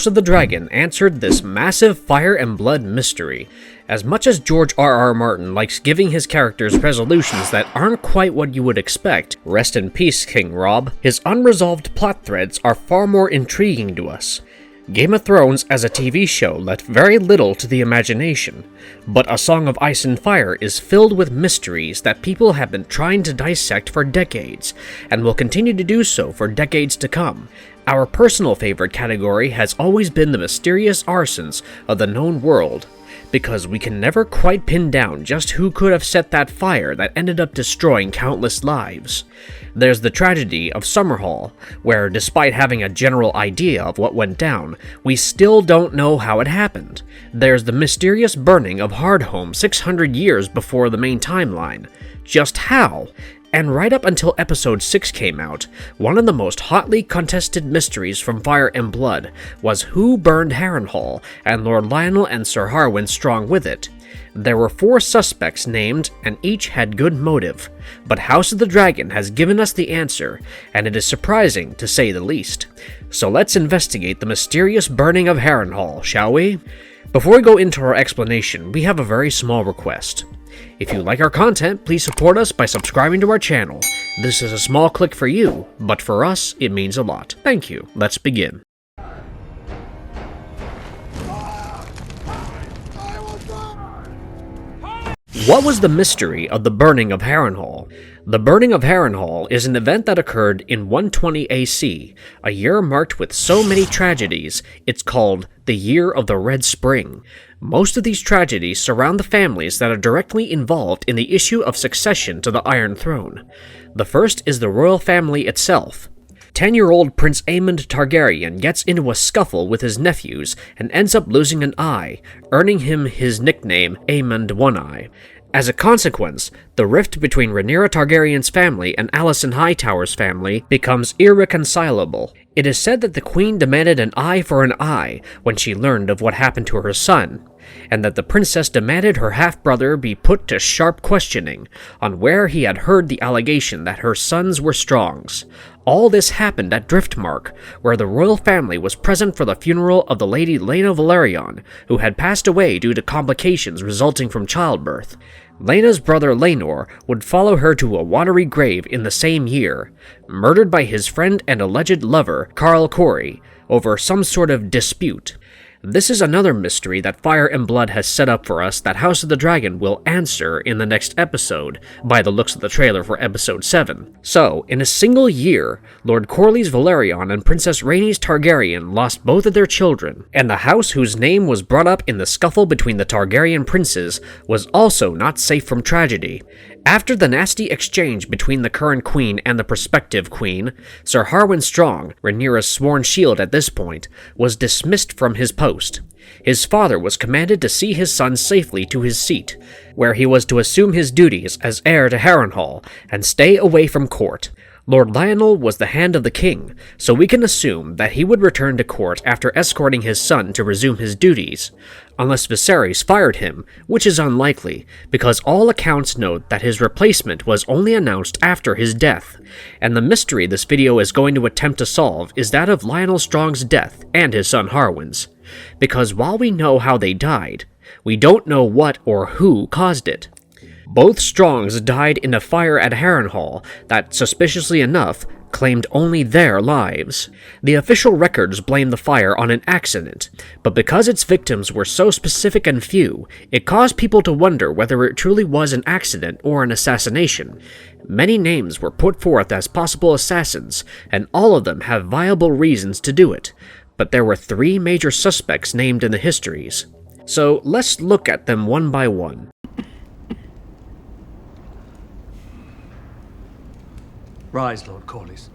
House of the Dragon answered this massive fire and blood mystery. As much as George R.R. Martin likes giving his characters resolutions that aren't quite what you would expect, rest in peace, King Rob, his unresolved plot threads are far more intriguing to us. Game of Thrones as a TV show left very little to the imagination, but A Song of Ice and Fire is filled with mysteries that people have been trying to dissect for decades, and will continue to do so for decades to come. Our personal favorite category has always been the mysterious arsons of the known world, because we can never quite pin down just who could have set that fire that ended up destroying countless lives. There's the tragedy of Summerhall, where despite having a general idea of what went down, we still don't know how it happened. There's the mysterious burning of Hardhome 600 years before the main timeline. Just how? And right up until episode 6 came out, one of the most hotly contested mysteries from Fire and Blood was who burned Harrenhal, and Lord Lionel and Sir Harwin strong with it. There were 4 suspects named, and each had good motive, but House of the Dragon has given us the answer, and it is surprising to say the least. So let's investigate the mysterious burning of Harrenhal, shall we? Before we go into our explanation, we have a very small request. If you like our content, please support us by subscribing to our channel. This is a small click for you, but for us, it means a lot. Thank you. Let's begin. What was the mystery of the burning of Harrenhal? The burning of Harrenhal is an event that occurred in 120 AC, a year marked with so many tragedies, it's called the Year of the Red Spring. Most of these tragedies surround the families that are directly involved in the issue of succession to the Iron Throne. The first is the royal family itself. 10-year-old Prince Aemond Targaryen gets into a scuffle with his nephews and ends up losing an eye, earning him his nickname Aemond One-Eye. As a consequence, the rift between Rhaenyra Targaryen's family and Alicent Hightower's family becomes irreconcilable. It is said that the queen demanded an eye for an eye when she learned of what happened to her son, and that the princess demanded her half-brother be put to sharp questioning on where he had heard the allegation that her sons were Strongs. All this happened at Driftmark, where the royal family was present for the funeral of the Lady Laena Velaryon, who had passed away due to complications resulting from childbirth. Laena's brother Laenor would follow her to a watery grave in the same year, murdered by his friend and alleged lover, Karl Corey, over some sort of dispute. This is another mystery that Fire and Blood has set up for us that House of the Dragon will answer in the next episode, by the looks of the trailer for episode 7. So, in a single year, Lord Corlys Velaryon and Princess Rhaenys Targaryen lost both of their children, and the house whose name was brought up in the scuffle between the Targaryen princes was also not safe from tragedy. After the nasty exchange between the current queen and the prospective queen, Sir Harwin Strong, Rhaenyra's sworn shield at this point, was dismissed from his post. His father was commanded to see his son safely to his seat, where he was to assume his duties as heir to Harrenhal and stay away from court. Lord Lionel was the hand of the king, so we can assume that he would return to court after escorting his son to resume his duties, unless Viserys fired him, which is unlikely, because all accounts note that his replacement was only announced after his death, and the mystery this video is going to attempt to solve is that of Lionel Strong's death and his son Harwin's, because while we know how they died, we don't know what or who caused it. Both Strongs died in a fire at Harrenhal that, suspiciously enough, claimed only their lives. The official records blame the fire on an accident, but because its victims were so specific and few, it caused people to wonder whether it truly was an accident or an assassination. Many names were put forth as possible assassins, and all of them have viable reasons to do it, but there were 3 major suspects named in the histories. So let's look at them one by one. Rise, Lord Corlys.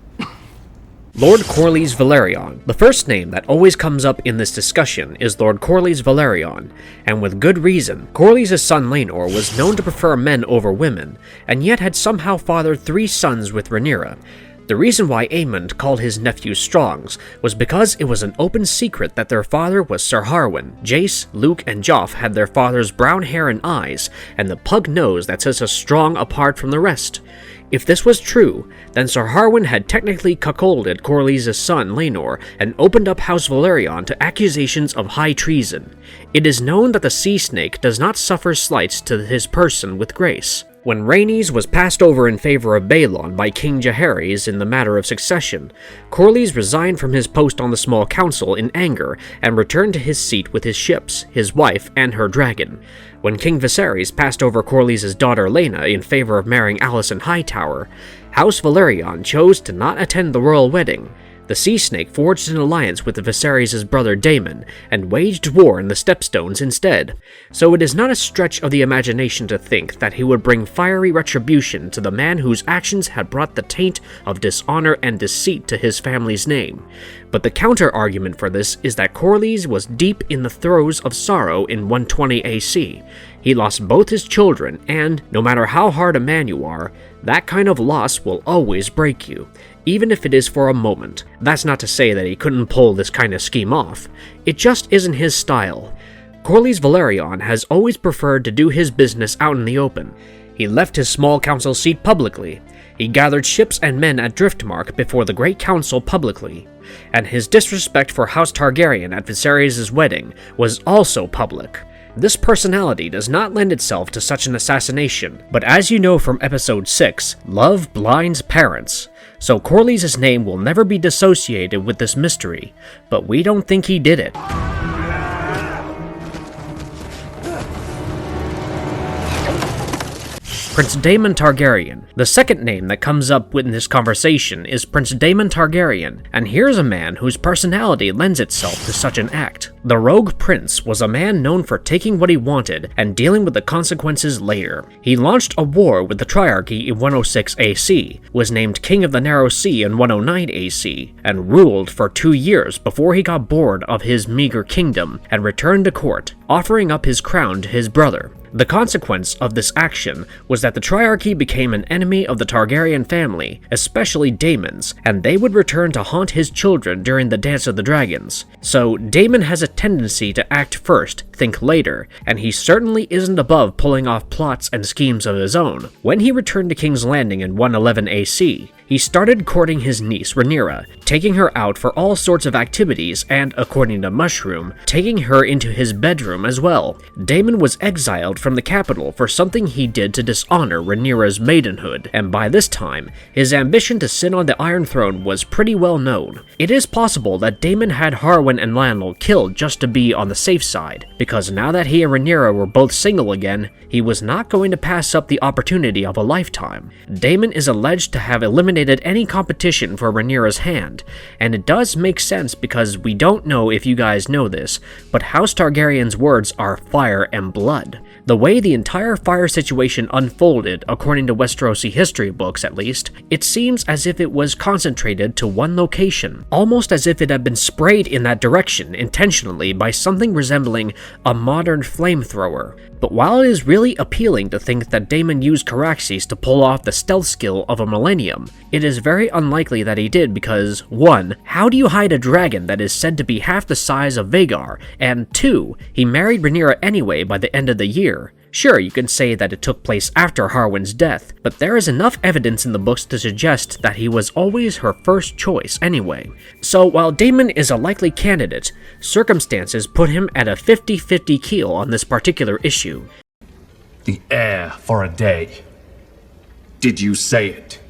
Lord Corlys Velaryon. The first name that always comes up in this discussion is Lord Corlys Velaryon, and with good reason. Corlys' son Laenor was known to prefer men over women, and yet had somehow fathered 3 sons with Rhaenyra. The reason why Aemond called his nephews Strongs was because it was an open secret that their father was Sir Harwin. Jace, Luke, and Joff had their father's brown hair and eyes, and the pug nose that sets us strong apart from the rest. If this was true, then Sir Harwin had technically cuckolded Corlys' son Laenor and opened up House Velaryon to accusations of high treason. It is known that the sea snake does not suffer slights to his person with grace. When Rhaenys was passed over in favor of Balon by King Jaehaerys in the matter of succession, Corlys resigned from his post on the Small Council in anger and returned to his seat with his ships, his wife, and her dragon. When King Viserys passed over Corlys' daughter Laena in favor of marrying Alicent Hightower, House Velaryon chose to not attend the royal wedding. The Sea Snake forged an alliance with Viserys' brother Daemon and waged war in the Stepstones instead, so it is not a stretch of the imagination to think that he would bring fiery retribution to the man whose actions had brought the taint of dishonor and deceit to his family's name. But the counter-argument for this is that Corlys was deep in the throes of sorrow in 120 AC. He lost both his children, and, no matter how hard a man you are, that kind of loss will always break you, even if it is for a moment. That's not to say that he couldn't pull this kind of scheme off. It just isn't his style. Corlys Velaryon has always preferred to do his business out in the open. He left his small council seat publicly. He gathered ships and men at Driftmark before the Great Council publicly. And his disrespect for House Targaryen at Viserys' wedding was also public. This personality does not lend itself to such an assassination, but as you know from episode 6, love blinds parents. So Corlys' name will never be dissociated with this mystery, but we don't think he did it. Prince Daemon Targaryen. The second name that comes up in this conversation is Prince Daemon Targaryen, and here's a man whose personality lends itself to such an act. The Rogue Prince was a man known for taking what he wanted and dealing with the consequences later. He launched a war with the Triarchy in 106 AC, was named King of the Narrow Sea in 109 AC, and ruled for 2 years before he got bored of his meager kingdom and returned to court, offering up his crown to his brother. The consequence of this action was that the Triarchy became an enemy of the Targaryen family, especially Daemon's, and they would return to haunt his children during the Dance of the Dragons. So Daemon has a tendency to act first, think later, and he certainly isn't above pulling off plots and schemes of his own. When he returned to King's Landing in 111 AC, he started courting his niece Rhaenyra, taking her out for all sorts of activities and, according to Mushroom, taking her into his bedroom as well. Daemon was exiled from the capital for something he did to dishonor Rhaenyra's maidenhood, and by this time, his ambition to sit on the Iron Throne was pretty well known. It is possible that Daemon had Harwin and Lionel killed just to be on the safe side, because now that he and Rhaenyra were both single again, he was not going to pass up the opportunity of a lifetime. Daemon is alleged to have eliminated any competition for Rhaenyra's hand, and it does make sense because we don't know if you guys know this, but House Targaryen's words are fire and blood. The way the entire fire situation unfolded, according to Westerosi history books at least, it seems as if it was concentrated to one location, almost as if it had been sprayed in that direction intentionally by something resembling a modern flamethrower. But while it is really appealing to think that Daemon used Caraxes to pull off the stealth skill of a millennium, it is very unlikely that he did because 1. How do you hide a dragon that is said to be half the size of Vhagar? And 2. He married Rhaenyra anyway by the end of the year. Sure, you can say that it took place after Harwin's death, but there is enough evidence in the books to suggest that he was always her first choice anyway. So while Daemon is a likely candidate, circumstances put him at a 50-50 keel on this particular issue. The heir for a day. Did you say it?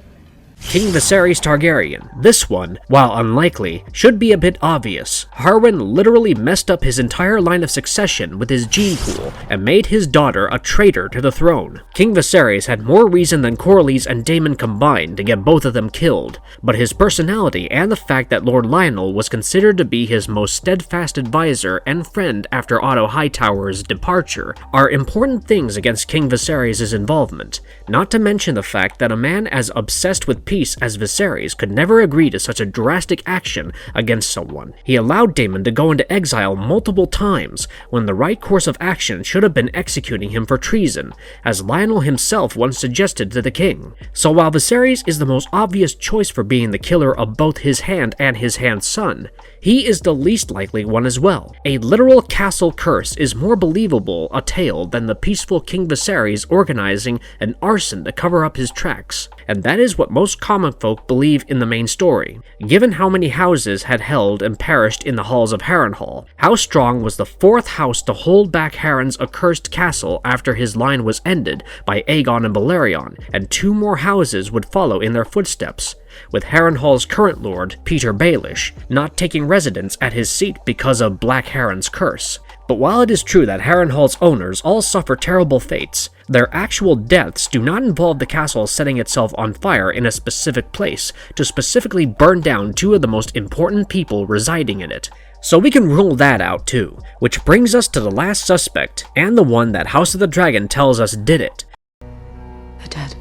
King Viserys Targaryen. This one, while unlikely, should be a bit obvious. Harwin literally messed up his entire line of succession with his gene pool and made his daughter a traitor to the throne. King Viserys had more reason than Corlys and Daemon combined to get both of them killed, but his personality and the fact that Lord Lionel was considered to be his most steadfast advisor and friend after Otto Hightower's departure are important things against King Viserys' involvement, not to mention the fact that a man as obsessed with peace peace, as Viserys could never agree to such a drastic action against someone. He allowed Daemon to go into exile multiple times, when the right course of action should have been executing him for treason, as Lionel himself once suggested to the king. So while Viserys is the most obvious choice for being the killer of both his hand and his hand's son, he is the least likely one as well. A literal castle curse is more believable a tale than the peaceful King Viserys organizing an arson to cover up his tracks, and that is what most common folk believe in the main story. Given how many houses had held and perished in the halls of Harrenhal, how strong was the fourth house to hold back Harren's accursed castle after his line was ended by Aegon and Balerion, and 2 more houses would follow in their footsteps, with Harrenhal's current lord, Peter Baelish, not taking residence at his seat because of Black Harren's curse. But while it is true that Harrenhal's owners all suffer terrible fates, their actual deaths do not involve the castle setting itself on fire in a specific place to specifically burn down 2 of the most important people residing in it. So we can rule that out too, which brings us to the last suspect, and the one that House of the Dragon tells us did it. They're dead.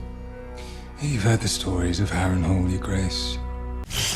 You've heard the stories of Harrenhal, Your Grace.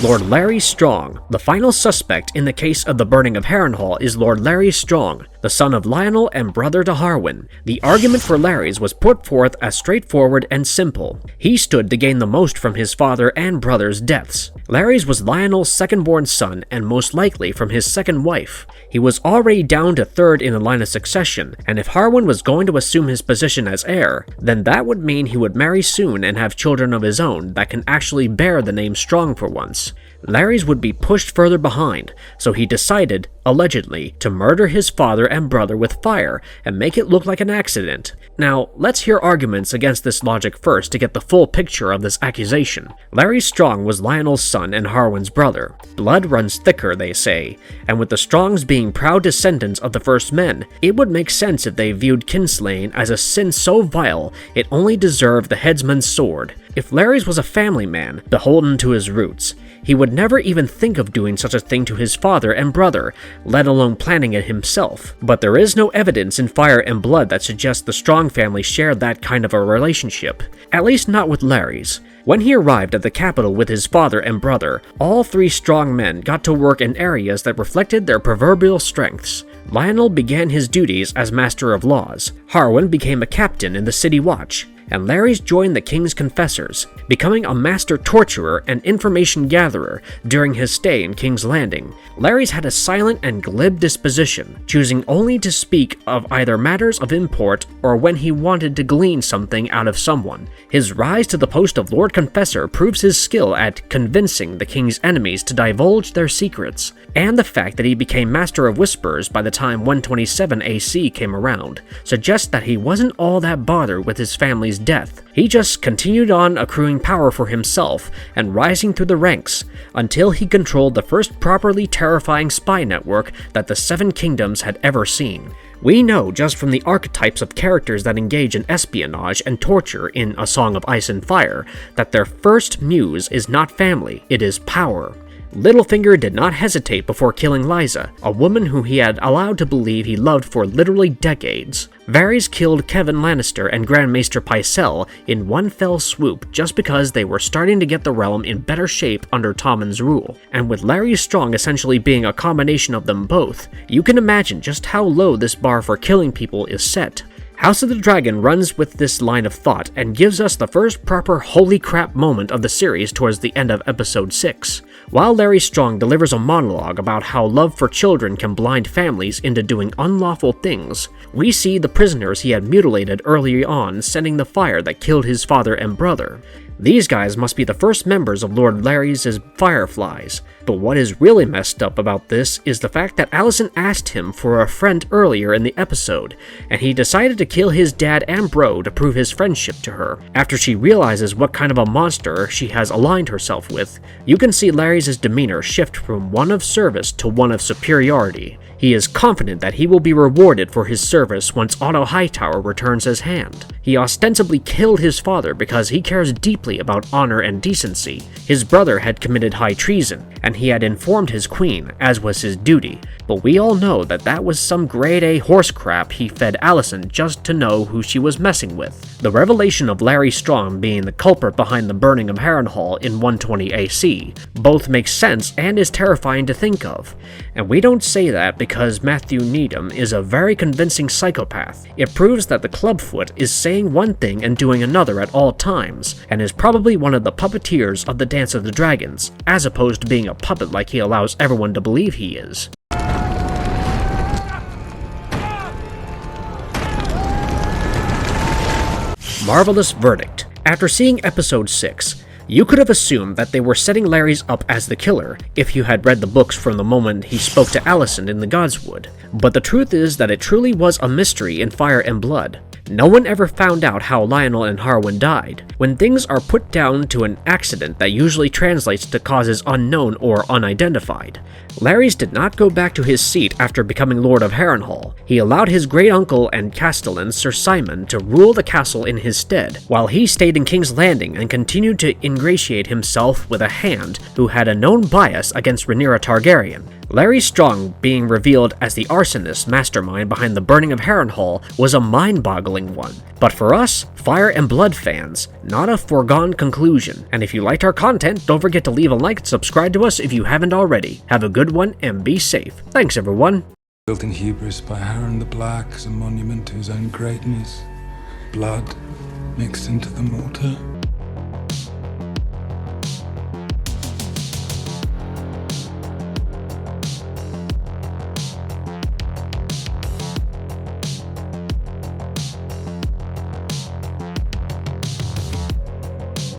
Lord Larys Strong. The final suspect in the case of the burning of Harrenhal is Lord Larys Strong, the son of Lionel and brother to Harwin. The argument for Larys was put forth as straightforward and simple. He stood to gain the most from his father and brother's deaths. Larys was Lionel's second-born son, and most likely from his second wife. He was already down to third in the line of succession, and if Harwin was going to assume his position as heir, then that would mean he would marry soon and have children of his own that can actually bear the name Strong for once. Larys would be pushed further behind, so he decided, allegedly, to murder his father and brother with fire and make it look like an accident. Now, let's hear arguments against this logic first to get the full picture of this accusation. Larys Strong was Lionel's son and Harwin's brother. Blood runs thicker, they say, and with the Strongs being proud descendants of the first men, it would make sense if they viewed kinslaying as a sin so vile it only deserved the headsman's sword. If Larys was a family man, beholden to his roots, he would never even think of doing such a thing to his father and brother, let alone planning it himself. But there is no evidence in Fire and Blood that suggests the Strong family shared that kind of a relationship, at least not with Larys. When he arrived at the capital with his father and brother, all 3 strong men got to work in areas that reflected their proverbial strengths. Lionel began his duties as Master of Laws, Harwin became a captain in the City Watch, and Larys joined the King's Confessors, becoming a master torturer and information gatherer during his stay in King's Landing. Larys had a silent and glib disposition, choosing only to speak of either matters of import or when he wanted to glean something out of someone. His rise to the post of Lord Confessor proves his skill at convincing the King's enemies to divulge their secrets, and the fact that he became Master of Whispers by the time 127 AC came around suggests that he wasn't all that bothered with his family's death. He just continued on accruing power for himself and rising through the ranks until he controlled the first properly terrifying spy network that the Seven Kingdoms had ever seen. We know just from the archetypes of characters that engage in espionage and torture in A Song of Ice and Fire that their first muse is not family, it is power. Littlefinger did not hesitate before killing Lysa, a woman who he had allowed to believe he loved for literally decades. Varys killed Kevan Lannister and Grand Maester Pycelle in one fell swoop just because they were starting to get the realm in better shape under Tommen's rule, and with Larys Strong essentially being a combination of them both, you can imagine just how low this bar for killing people is set. House of the Dragon runs with this line of thought and gives us the first proper holy crap moment of the series towards the end of episode 6. While Larys Strong delivers a monologue about how love for children can blind families into doing unlawful things, we see the prisoners he had mutilated early on setting the fire that killed his father and brother. These guys must be the first members of Lord Larys' Fireflies, but what is really messed up about this is the fact that Alicent asked him for a friend earlier in the episode, and he decided to kill his dad and bro to prove his friendship to her. After she realizes what kind of a monster she has aligned herself with, you can see Larys' demeanor shift from one of service to one of superiority. He is confident that he will be rewarded for his service once Otto Hightower returns his hand. He ostensibly killed his father because he cares deeply about honor and decency. His brother had committed high treason, and he had informed his queen, as was his duty, but we all know that that was some grade A horse crap he fed Alicent just to know who she was messing with. The revelation of Larys Strong being the culprit behind the burning of Harrenhal in 120 AC both makes sense and is terrifying to think of. And we don't say that because Matthew Needham is a very convincing psychopath. It proves that the Clubfoot is saying one thing and doing another at all times, and is probably one of the puppeteers of the Dance of the Dragons, as opposed to being a puppet like he allows everyone to believe he is. Marvelous verdict. After seeing episode 6, you could have assumed that they were setting Larys up as the killer if you had read the books from the moment he spoke to Alicent in the Godswood, but the truth is that it truly was a mystery in Fire and Blood. No one ever found out how Lionel and Harwin died. When things are put down to an accident that usually translates to causes unknown or unidentified. Larys did not go back to his seat after becoming Lord of Harrenhal. He allowed his great uncle and castellan Sir Simon to rule the castle in his stead, while he stayed in King's Landing and continued to ingratiate himself with a hand who had a known bias against Rhaenyra Targaryen. Larys Strong being revealed as the arsonist mastermind behind the burning of Harrenhal was a mind-boggling one. But for us, Fire and Blood fans, not a foregone conclusion. And if you liked our content, don't forget to leave a like and subscribe to us if you haven't already. Have a good one and be safe. Thanks everyone. Built in hubris by Harren the Black as a monument to his own greatness. Blood mixed into the mortar.